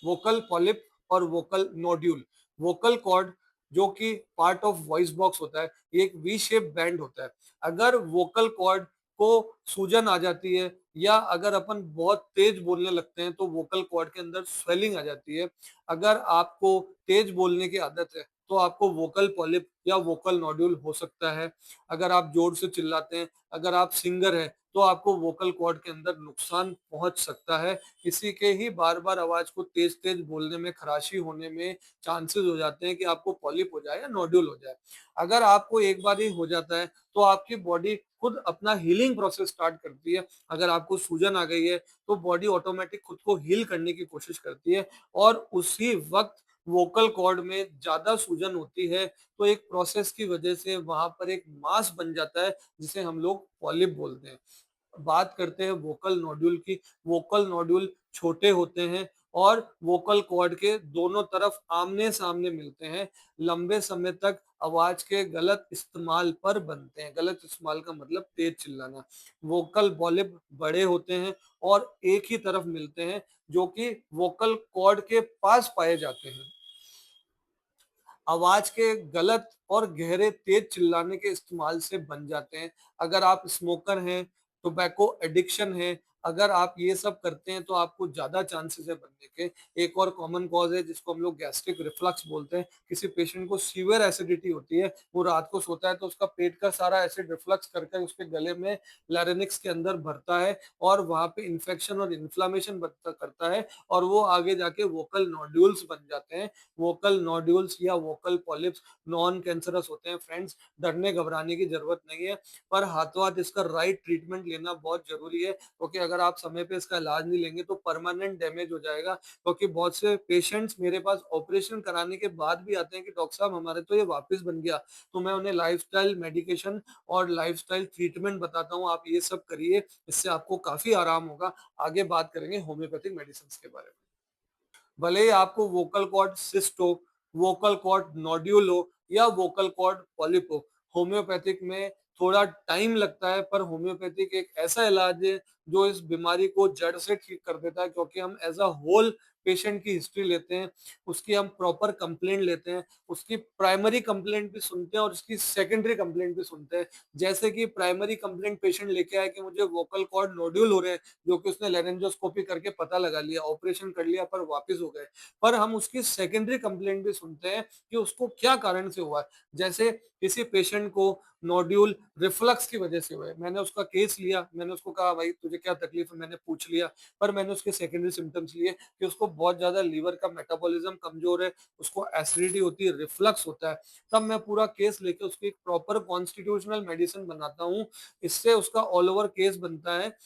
Vocal polyp और vocal nodule. Vocal cord जो कि पार्ट ऑफ वॉइस बॉक्स होता है, ये एक वी शेप बैंड होता है। अगर वोकल कॉर्ड को सूजन आ जाती है या अगर अपन बहुत तेज बोलने लगते हैं तो वोकल कॉर्ड के अंदर स्वेलिंग आ जाती है। अगर आपको तेज बोलने की आदत है तो आपको वोकल पॉलिप या वोकल नोड्यूल हो सकता है। अगर आप जोर से चिल्लाते हैं, अगर आप सिंगर हैं तो आपको वोकल कॉर्ड के अंदर नुकसान पहुंच सकता है। इसी के ही बार-बार आवाज को तेज-तेज बोलने में, खराशी होने में चांसेस हो जाते हैं कि आपको पॉलिप हो जाए या नोड्यूल हो जाए। अगर आपको एक बार ही हो जाता है तो आपकी बॉडी खुद अपना हीलिंग प्रोसेस स्टार्ट करती है। अगर आपको सूजन आ गई है तो बॉडी ऑटोमेटिक खुद को हील करने की कोशिश करती है और उसी वक्त वोकल कॉर्ड में ज्यादा सूजन होती है तो एक प्रोसेस की वजह से वहां पर एक मास बन जाता है जिसे हम लोग पॉलिप बोलते हैं। बात करते हैं वोकल नोड्यूल की। वोकल नोड्यूल छोटे होते हैं और वोकल कॉर्ड के दोनों तरफ आमने-सामने मिलते हैं। लंबे समय तक आवाज के गलत इस्तेमाल पर बनते हैं। गलत इस्तेमाल का मतलब तेज चिल्लाना। वोकल पॉलिप बड़े होते हैं और एक ही तरफ मिलते हैं जो कि वोकल कॉर्ड के पास पाए जाते हैं। आवाज के गलत और गहरे तेज चिल्लाने के इस्तेमाल से बन जाते हैं। अगर आप स्मोकर हैं, टोबैको एडिक्शन है, अगर आप ये सब करते हैं तो आपको ज़्यादा चांसेस है बनने के। एक और कॉमन कॉज़ है जिसको हम लोग गैस्ट्रिक रिफ्लक्स बोलते हैं। किसी पेशेंट को सीवियर एसिडिटी होती है, वो रात को सोता है तो उसका पेट का सारा एसिड रिफ्लक्स कर उसके गले में लैरिंक्स के अंदर भरता है और वहाँ पे इन्फेक्शन और इन्फ्लेमेशन बनता करता है और वो आगे जाके वोकल नोड्यूल्स बन जाते हैं। वोकल नोड्यूल्स या वोकल पॉलिप्स नॉन कैंसरस होते हैं फ्रेंड्स, डरने घबराने की जरूरत नहीं है। पर हाथों हाथ इसका राइट ट्रीटमेंट लेना बहुत जरूरी है क्योंकि अगर आप समय पे इसका इलाज नहीं लेंगे तो परमानेंट डैमेज हो जाएगा। क्योंकि बहुत से पेशेंट्स मेरे पास ऑपरेशन कराने के बाद भी आते हैं कि डॉक्टर साहब हमारे तो ये वापस बन गया। तो मैं उन्हें लाइफस्टाइल मेडिकेशन और लाइफस्टाइल ट्रीटमेंट बताता हूँ, आप ये सब करिए, इससे आपको काफी आराम होगा। आगे बात करेंगे होम्योपैथिक मेडिसिन के बारे में। भले ही आपको वोकल कॉर्ड सिस्ट हो, वोकल कॉर्ड नोड्यूल हो या वोकल कॉर्ड पॉलिप हो, होम्योपैथिक में थोड़ा टाइम लगता है पर होम्योपैथिक एक ऐसा इलाज है जो इस बीमारी को जड़ से ठीक कर देता है क्योंकि हम एज अ होल पेशेंट की हिस्ट्री लेते हैं, उसकी हम प्रॉपर कंप्लेंट लेते हैं, उसकी प्राइमरी कंप्लेंट भी सुनते हैं और उसकी सेकेंडरी कंप्लेंट भी सुनते हैं। जैसे कि प्राइमरी कंप्लेंट पेशेंट लेके आए कि मुझे वोकल कॉर्ड नोड्यूल हो रहे हैं, जो कि उसने लेरेंजोस्कोपी करके पता लगा लिया, ऑपरेशन कर लिया पर वापस हो गए। पर हम उसकी सेकेंडरी कंप्लेंट भी सुनते हैं कि उसको क्या कारण से हुआ है। जैसे किसी पेशेंट को नोड्यूल रिफ्लक्स की वजह से हुआ है। मैंने उसका केस लिया, मैंने उसको कहा भाई तुझे क्या तकलीफ है? मैंने पूछ लिया, पर मैंने उसके सेकेंडरी सिम्पटम्स लिए कि उसको बहुत ज्यादा लीवर का मेटाबॉलिज्म कमजोर है, उसको एसिडिटी होती है, रिफ्लक्स होता है। तब मैं पूरा केस लेके उसकी एक प्रॉपर कॉन्स्टिट्यूशनल मेडिसिन बनाता हूँ। इससे उसका ऑल ओवर केस बनता है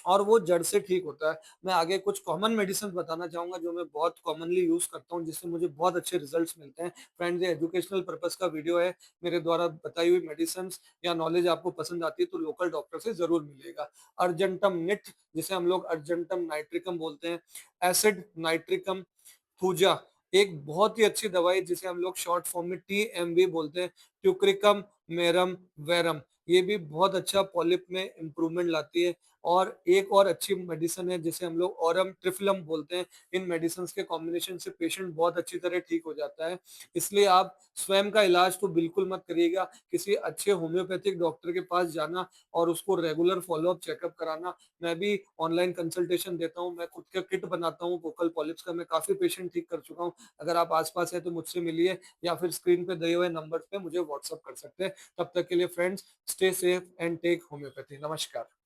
और वो जड़ से ठीक होता है। मैं आगे कुछ कॉमन मेडिसिन बताना चाहूँगा जो मैं बहुत कॉमनली यूज़ करता हूँ जिससे मुझे बहुत अच्छे रिजल्ट्स मिलते हैं। फ्रेंड्स ये एजुकेशनल पर्पज़ का वीडियो है, मेरे द्वारा बताई हुई मेडिसिन्स या नॉलेज आपको पसंद आती है तो लोकल डॉक्टर से ज़रूर मिलिएगा। अर्जेंटम निट जिसे हम लोग अर्जेंटम नाइट्रिकम बोलते हैं, एसिड नाइट्रिकम थूजा एक बहुत ही अच्छी दवाई जिसे हम लोग शॉर्ट फॉर्म में टीएमवी बोलते हैं, ट्यूक्रिकम मेरम वेरम, ये भी बहुत अच्छा पॉलिप में इम्प्रूवमेंट लाती है। और एक और अच्छी मेडिसिन है जिसे हम लोग ऑरम ट्रिफलम बोलते हैं। इन मेडिसिन के कॉम्बिनेशन से पेशेंट बहुत अच्छी तरह ठीक हो जाता है। इसलिए आप स्वयं का इलाज तो बिल्कुल मत करिएगा, किसी अच्छे होम्योपैथिक डॉक्टर के पास जाना और उसको रेगुलर फॉलोअप चेकअप कराना। मैं भी ऑनलाइन कंसल्टेशन देता हूँ, मैं खुद का किट बनाता हूँ वोकल पॉलिप्स का, मैं काफी पेशेंट ठीक कर चुका हूँ। अगर आप आसपास है तो मुझसे मिलिए या फिर स्क्रीन पे दिए हुए नंबर पे मुझे व्हाट्सअप कर सकते हैं। तब तक के लिए friends stay safe and take homeopathy. नमस्कार।